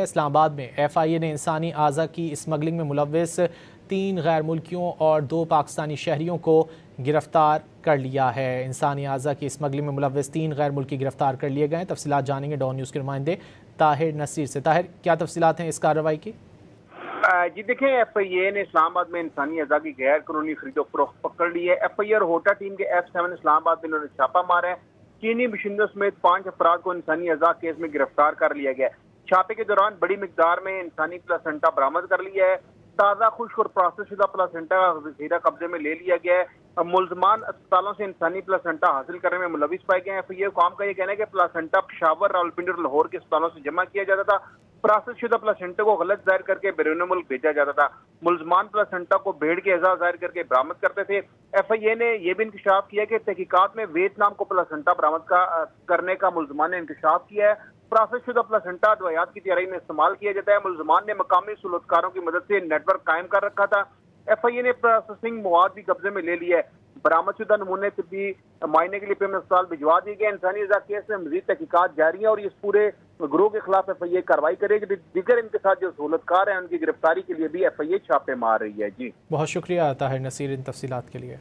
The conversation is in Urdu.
اسلام آباد میں ایف آئی اے نے انسانی اعضا کی اسمگلنگ میں ملوث 3 غیر ملکیوں اور 2 پاکستانی شہریوں کو گرفتار کر لیا ہے۔ انسانی اعضا کی اسمگلنگ میں ملوث 3 غیر ملکی گرفتار کر لیے گئے ہیں۔ تفصیلات جانیں گے ڈان نیوز کے نمائندے طاہر نصیر سے۔ طاہر، کیا تفصیلات ہیں اس کارروائی کی؟ جی دیکھیں، ایف آئی اے نے اسلام آباد میں انسانی اعضا کی غیر قانونی خرید و فروخت پکڑ لی ہے۔ ایف آئی اے اور ہوٹا ٹیم کے F7 اسلام آباد میں انہوں نے چھاپا مارا ہے۔ چینی باشندوں سمیت 5 افراد کو انسانی اعضا کیس میں گرفتار کر لیا گیا ہے۔ چھاپے کے دوران بڑی مقدار میں انسانی پلاسنٹا برآمد کر لیا ہے۔ تازہ خشک اور پروسیس شدہ پلاسنٹا کا ذخیرہ قبضے میں لے لیا گیا ہے۔ ملزمان اسپتالوں سے انسانی پلاسنٹا حاصل کرنے میں ملوث پائے گئے ہیں۔ ایف آئی اے قوم کا یہ کہنا ہے کہ پلاسنٹا پشاور، راولپنڈی اور لاہور کے اسپتالوں سے جمع کیا جاتا تھا۔ پروسیس شدہ پلاسنٹا کو غلط ظاہر کر کے بیرون ملک بھیجا جاتا تھا۔ ملزمان پلاسنٹا کو بھیڑ کے اعضاء ظاہر کر کے برآمد کرتے تھے۔ ایف آئی اے نے یہ بھی انکشاف کیا کہ تحقیقات میں ویتنام کو پلاسنٹا برآمد کرنے کا ملزمان نے انکشاف کیا ہے۔ پروسیس شدہ پلاسنٹا ادویات کی تیاری میں استعمال کیا جاتا ہے۔ ملزمان نے مقامی سلوکاروں کی مدد سے نیٹ ورک قائم کر رکھا تھا۔ ایف آئی اے نے پروسیسنگ مواد بھی قبضے میں لے لیا ہے۔ برآمد شدہ نمونے طبی معائنے کے لیے پیم اسپتال بھجوا دیے گئے۔ انسانی اعضا کیس میں مزید تحقیقات جاری ہیں اور اس پورے گروہ کے خلاف ایف آئی اے کارروائی کرے گی۔ دیگر ان کے ساتھ جو سہولت کار ہیں ان کی گرفتاری کے لیے بھی ایف آئی اے چھاپے مار رہی ہے۔ جی بہت شکریہ طاہر نصیر ان تفصیلات کے لیے۔